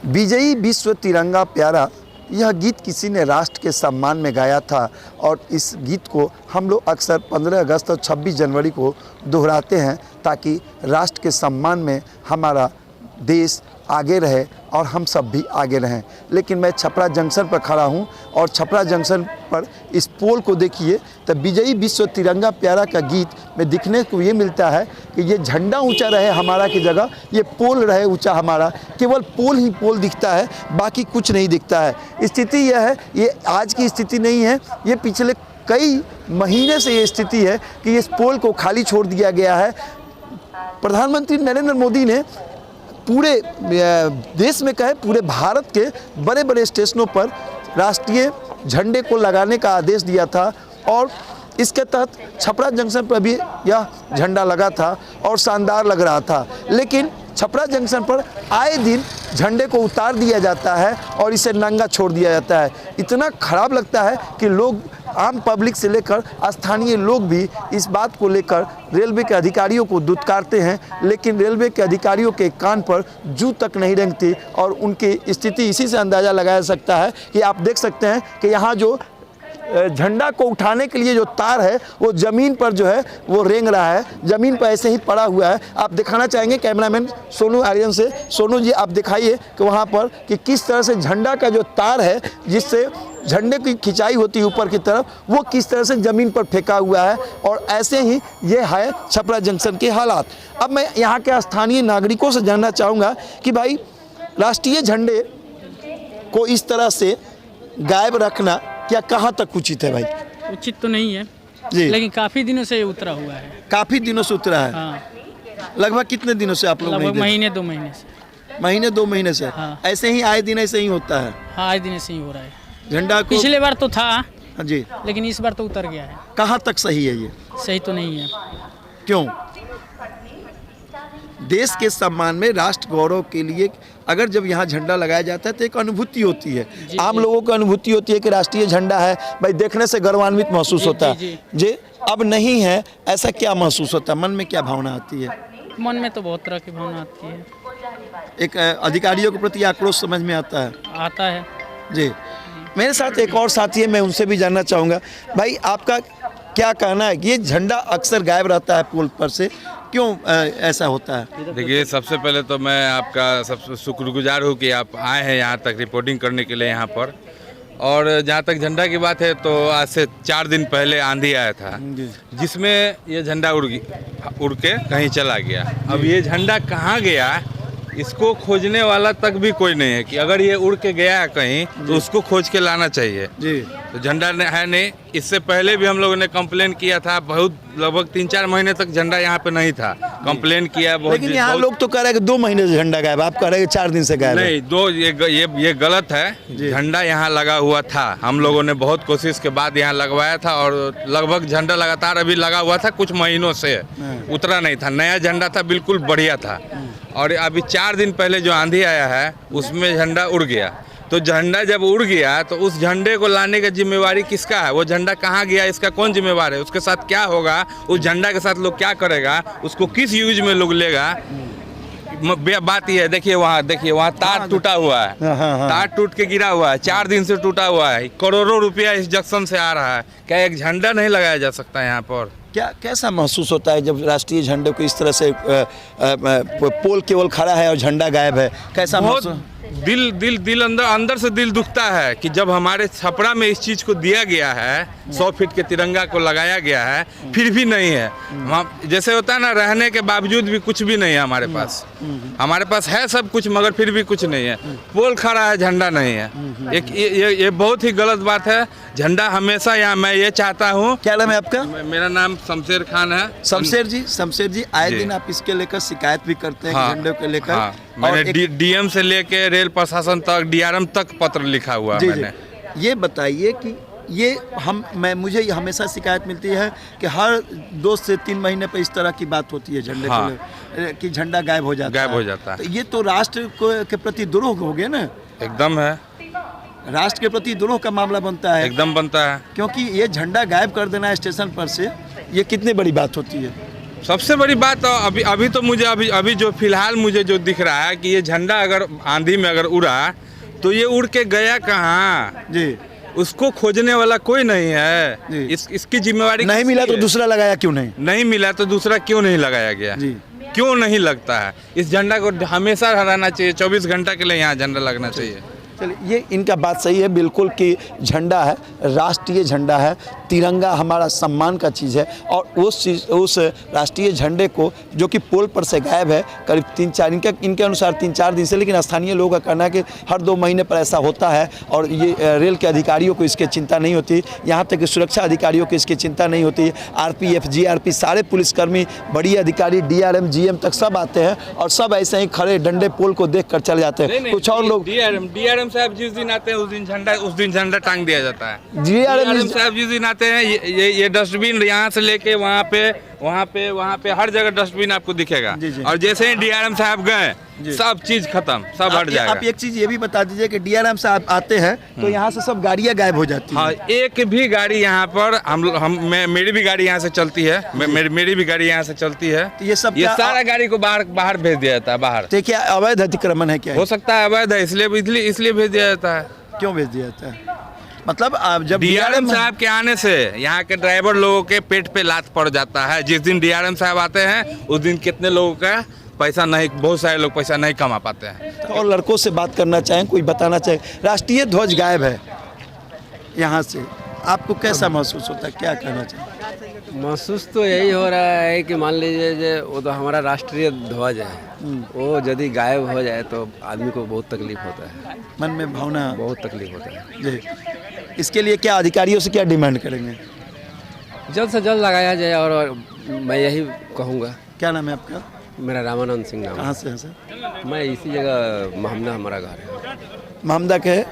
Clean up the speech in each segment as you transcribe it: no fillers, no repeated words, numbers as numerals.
विजयी विश्व तिरंगा प्यारा, यह गीत किसी ने राष्ट्र के सम्मान में गाया था और इस गीत को हम लोग अक्सर 15 अगस्त और 26 जनवरी को दोहराते हैं ताकि राष्ट्र के सम्मान में हमारा देश आगे रहे और हम सब भी आगे रहें। लेकिन मैं छपरा जंक्शन पर खड़ा हूं और छपरा जंक्शन पर इस पोल को देखिए तो विजयी विश्व तिरंगा प्यारा का गीत में दिखने को ये मिलता है कि ये झंडा ऊंचा रहे हमारा की जगह ये पोल रहे ऊंचा हमारा, केवल पोल ही पोल दिखता है, बाकी कुछ नहीं दिखता है। स्थिति यह है, ये आज की स्थिति नहीं है, ये पिछले कई महीने से ये स्थिति है कि इस पोल को खाली छोड़ दिया गया है। प्रधानमंत्री नरेंद्र मोदी ने पूरे देश में कहे पूरे भारत के बड़े बड़े स्टेशनों पर राष्ट्रीय झंडे को लगाने का आदेश दिया था और इसके तहत छपरा जंक्शन पर भी यह झंडा लगा था और शानदार लग रहा था। लेकिन छपरा जंक्शन पर आए दिन झंडे को उतार दिया जाता है और इसे नंगा छोड़ दिया जाता है। इतना खराब लगता है कि लोग, आम पब्लिक से लेकर स्थानीय लोग भी इस बात को लेकर रेलवे के अधिकारियों को दुत्कारते हैं, लेकिन रेलवे के अधिकारियों के कान पर जू तक नहीं रेंगती और उनकी स्थिति इसी से अंदाज़ा लगाया सकता है कि आप देख सकते हैं कि यहाँ जो झंडा को उठाने के लिए जो तार है वो ज़मीन पर जो है वो रेंग रहा है, ज़मीन पर ऐसे ही पड़ा हुआ है। आप दिखाना चाहेंगे कैमरामैन सोनू आर्यन से, सोनू जी आप दिखाइए कि वहाँ पर कि किस तरह से झंडा का जो तार है जिससे झंडे की खिंचाई होती है ऊपर की तरफ, वो किस तरह से ज़मीन पर फेंका हुआ है। और ऐसे ही ये है छपरा जंक्शन के हालात। अब मैं यहाँ के स्थानीय नागरिकों से जानना चाहूँगा कि भाई राष्ट्रीय झंडे को इस तरह से गायब रखना क्या कहाँ तक उचित है? भाई उचित तो नहीं है जी, लेकिन काफ़ी दिनों से ये उतरा हुआ है। काफ़ी दिनों से उतरा है। हाँ। लगभग कितने दिनों से आप लोग नहीं लगभग देखे? महीने 2 महीने से। महीने 2 महीने से। हाँ। ऐसे ही आए दिन ऐसे ही होता है? हाँ, आज दिन से ही हो रहा है। झंडा को पिछले बार तो था हाँ जी, लेकिन इस बार तो उतर गया है। कहाँ तक सही है ये? सही तो नहीं है। क्यों? देश के सम्मान में, राष्ट्र गौरव के लिए अगर जब यहाँ झंडा लगाया जाता है तो एक अनुभूति होती है, आम लोगों को अनुभूति होती है कि राष्ट्रीय झंडा है, भाई देखने से गर्वान्वित महसूस होता है। जी, अब नहीं है, ऐसा क्या महसूस होता है? मन में क्या भावना आती है? मन में तो बहुत तरह की भावना आती है। एक अधिकारियों के प्रति आक्रोश समझ में आता है। आता है जी, मेरे साथ एक और साथी है, मैं उनसे भी जानना चाहूँगा। भाई आपका क्या कहना है कि ये झंडा अक्सर गायब रहता है पोल पर से, क्यों ऐसा होता है? देखिए, सबसे पहले तो मैं आपका सबसे शुक्रगुजार हूँ कि आप आए हैं यहाँ तक रिपोर्टिंग करने के लिए यहाँ पर। और जहाँ तक झंडा की बात है तो आज से 4 दिन पहले आंधी आया था जिसमें ये झंडा उड़ के कहीं चला गया। अब ये झंडा कहाँ गया इसको खोजने वाला तक भी कोई नहीं है कि अगर ये उड़ के गया है कहीं तो उसको खोज के लाना चाहिए जी। तो झंडा है नहीं। इससे पहले भी हम लोगों ने कंप्लेन किया था, बहुत लगभग 3-4 महीने तक झंडा यहाँ पे नहीं था। कंप्लेन किया बहुत, लेकिन यहाँ लोग तो कह रहे हैं कि 2 महीने से झंडा गायब, आप कह रहे हैं 4 दिन से गायब। नहीं, 2 ये गलत है। झंडा यहाँ लगा हुआ था, हम लोगों ने बहुत कोशिश के बाद यहाँ लगवाया था और लगभग झंडा लगातार अभी लगा हुआ था, कुछ महीनों से उतरा नहीं था। नया झंडा था, बिल्कुल बढ़िया था। और अभी 4 दिन पहले जो आंधी आया है उसमें झंडा उड़ गया। तो झंडा जब उड़ गया तो उस झंडे को लाने की जिम्मेवारी किसका है? वो झंडा कहाँ गया, इसका कौन जिम्मेवार है? उसके साथ क्या होगा, उस झंडा के साथ लोग क्या करेगा, उसको किस यूज में लोग लेगा? बात यह है, देखिए वहाँ तार टूटा हुआ है। तार टूट के गिरा हुआ है, 4 दिन से टूटा हुआ है। करोड़ों रुपया इस जंक्शन से आ रहा है। क्या एक झंडा नहीं लगाया जा सकता यहाँ पर? कैसा महसूस होता है जब राष्ट्रीय झंडे को इस तरह से पोल केवल खड़ा है और झंडा गायब है? कैसा महसूस? दिल अंदर से दिल दुखता है कि जब हमारे छपरा में इस चीज़ को दिया गया है, 100 फीट के तिरंगा को लगाया गया है, फिर भी नहीं है। जैसे होता है ना, रहने के बावजूद भी कुछ भी नहीं है हमारे पास। हमारे पास है सब कुछ मगर फिर भी कुछ नहीं है। पोल खड़ा है, झंडा नहीं है। ये बहुत ही गलत बात है। झंडा हमेशा यहाँ, मैं ये चाहता हूँ। क्या नाम है आपका? मेरा नाम शमशेर खान है। शमशेर जी, आए दिन आप इसके लेकर शिकायत भी करते हैं? हाँ, झंडे को लेकर। हाँ, मैंने डीएम से लेके रेल प्रशासन तक, डीआरएम तक पत्र लिखा हुआ है मैंने। ये बताइए कि ये मुझे हमेशा शिकायत मिलती है कि हर 2 से 3 महीने पर इस तरह की बात होती है झंडे को कि झंडा गायब हो जाता है। तो ये तो राष्ट्र के प्रति द्रोह हो गया ना? एकदम है, राष्ट्र के प्रति द्रोह का मामला बनता है। एकदम बनता है, क्योंकि ये झंडा गायब कर देना स्टेशन पर से, ये कितनी बड़ी बात होती है? सबसे बड़ी बात तो अभी तो मुझे अभी जो फिलहाल मुझे जो दिख रहा है कि ये झंडा अगर आंधी में अगर उड़ा तो ये उड़ के गया कहाँ जी, उसको खोजने वाला कोई नहीं है। जी। इसकी जिम्मेवारी नहीं मिला तो दूसरा लगाया क्यों नहीं? नहीं मिला तो दूसरा क्यों नहीं लगाया गया? जी, क्यों नहीं लगता है? इस झंडा को हमेशा हराना चाहिए, 24 घंटा के लिए यहाँ झंडा लगना चाहिए। चलिए, ये इनका बात सही है बिल्कुल कि झंडा है, राष्ट्रीय झंडा है, तिरंगा हमारा सम्मान का चीज़ है और उस राष्ट्रीय झंडे को जो कि पोल पर से गायब है करीब 3-4 इनके अनुसार 3-4 दिन से, लेकिन स्थानीय लोगों का कहना है कि हर 2 महीने पर ऐसा होता है और ये रेल के अधिकारियों को इसकी चिंता नहीं होती, यहाँ तक कि सुरक्षा अधिकारियों को इसकी चिंता नहीं होती। RPF, GRP सारे पुलिसकर्मी, बड़ी अधिकारी, DRM, GM तक सब आते हैं और सब ऐसे ही खड़े डंडे पोल को देख कर चले जाते हैं। कुछ और लोग DRM साहब जिस दिन आते हैं उस दिन झंडा टांग दिया जाता है। DRM साहब जिस दिन आते हैं ये डस्टबिन यहाँ से लेके वहाँ पे हर जगह डस्टबिन आपको दिखेगा। जी, जी। और जैसे ही DRM साहब गए सब चीज खत्म, सब हट जाएगा। आप एक चीज़ ये भी बता दीजिए कि DRM साहब आते हैं तो यहाँ से सब गाड़ियाँ गायब हो जाती हैं। हाँ, एक भी गाड़ी यहाँ पर मेरी भी गाड़ी यहाँ से चलती है, मेरी भी गाड़ी यहाँ से चलती है। तो ये सब सारा गाड़ी को बाहर भेज दिया जाता है बाहर। तो क्या अवैध अतिक्रमण है? क्या हो सकता है अवैध है, इसलिए भेज दिया जाता है। क्यों भेज दिया जाता है? मतलब आप जब DRM साहब के आने से यहाँ के ड्राइवर लोगों के पेट पे लात पड़ जाता है। जिस दिन DRM साहब आते हैं उस दिन कितने लोगों का पैसा नहीं, बहुत सारे लोग पैसा नहीं कमा पाते हैं। तो और लड़कों से बात करना चाहें, कोई बताना चाहे, राष्ट्रीय ध्वज गायब है यहाँ से, आपको कैसा महसूस होता है, क्या कहना चाहिए? महसूस तो यही हो रहा है कि मान लीजिए जो वो तो हमारा राष्ट्रीय ध्वज है, वो यदि गायब हो जाए तो आदमी को बहुत तकलीफ होता है, मन में भावना बहुत तकलीफ होता है जी। इसके लिए क्या अधिकारियों से क्या डिमांड करेंगे? जल्द से जल्द लगाया जाए और मैं यही कहूँगा। क्या नाम है आपका? मेरा रामानंद सिंह नाम कहाँ है। से है सर? मैं इसी जगह महमदा हमारा घर है। महमदा के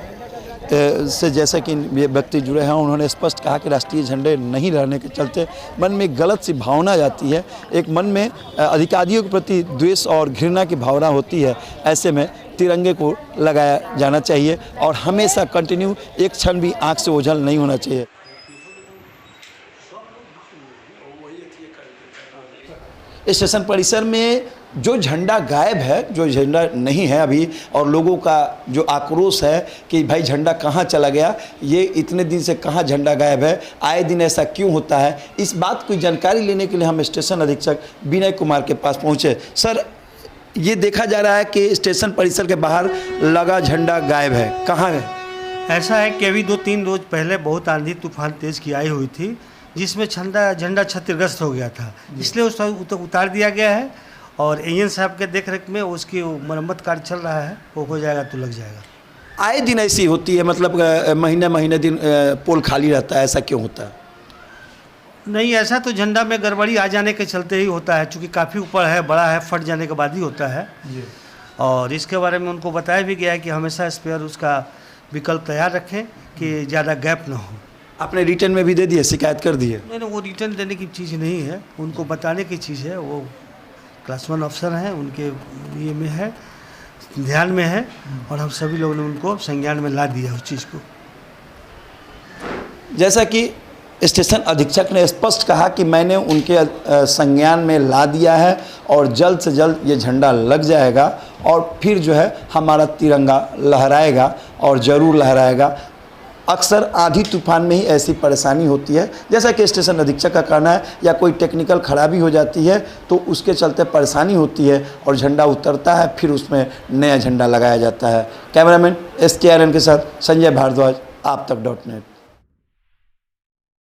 से जैसा कि ये व्यक्ति जुड़े हैं, उन्होंने स्पष्ट कहा कि राष्ट्रीय झंडे नहीं रहने के चलते मन में एक गलत सी भावना जाती है, एक मन में अधिकारियों के प्रति द्वेष और घृणा की भावना होती है। ऐसे में तिरंगे को लगाया जाना चाहिए और हमेशा कंटिन्यू, एक क्षण भी आँख से ओझल नहीं होना चाहिए। स्टेशन परिसर में जो झंडा गायब है, जो झंडा नहीं है अभी, और लोगों का जो आक्रोश है कि भाई झंडा कहाँ चला गया, ये इतने दिन से कहाँ झंडा गायब है, आए दिन ऐसा क्यों होता है, इस बात की जानकारी लेने के लिए हम स्टेशन अधीक्षक विनय कुमार के पास पहुँचे। सर, ये देखा जा रहा है कि स्टेशन परिसर के बाहर लगा झंडा गायब है, कहाँ है? ऐसा है कि अभी 2-3 रोज पहले बहुत आंधी तूफान तेज़ की आई हुई थी, जिसमें झंडा क्षतिग्रस्त हो गया था, इसलिए उसको उतार दिया गया है और AN साहब के देखरेख में उसकी मरम्मत कार्य चल रहा है, वो हो जाएगा तो लग जाएगा। आए दिन ऐसी होती है, मतलब महीने दिन पोल खाली रहता है, ऐसा क्यों होता है? नहीं, ऐसा तो झंडा में गड़बड़ी आ जाने के चलते ही होता है, चूँकि काफ़ी ऊपर है, बड़ा है, फट जाने के बाद ही होता है। और इसके बारे में उनको बताया भी गया है कि हमेशा स्पेयर उसका विकल्प तैयार रखें कि ज़्यादा गैप ना हो। आपने रिटर्न में भी दे दिए, शिकायत कर दी है? नहीं, वो रिटर्न देने की चीज़ नहीं है, उनको बताने की चीज़ है। वो क्लास 1 अफसर हैं, उनके ये में है, ध्यान में है और हम सभी लोगों ने उनको संज्ञान में ला दिया उस चीज़ को। जैसा कि स्टेशन अधीक्षक ने स्पष्ट कहा कि मैंने उनके संज्ञान में ला दिया है और जल्द से जल्द ये झंडा लग जाएगा और फिर जो है हमारा तिरंगा लहराएगा और ज़रूर लहराएगा। अक्सर आंधी तूफान में ही ऐसी परेशानी होती है, जैसा कि स्टेशन अधीक्षक का कहना है, या कोई टेक्निकल खराबी हो जाती है तो उसके चलते परेशानी होती है और झंडा उतरता है, फिर उसमें नया झंडा लगाया जाता है। कैमरामैन SKRN के साथ संजय भारद्वाज, आप तक .net।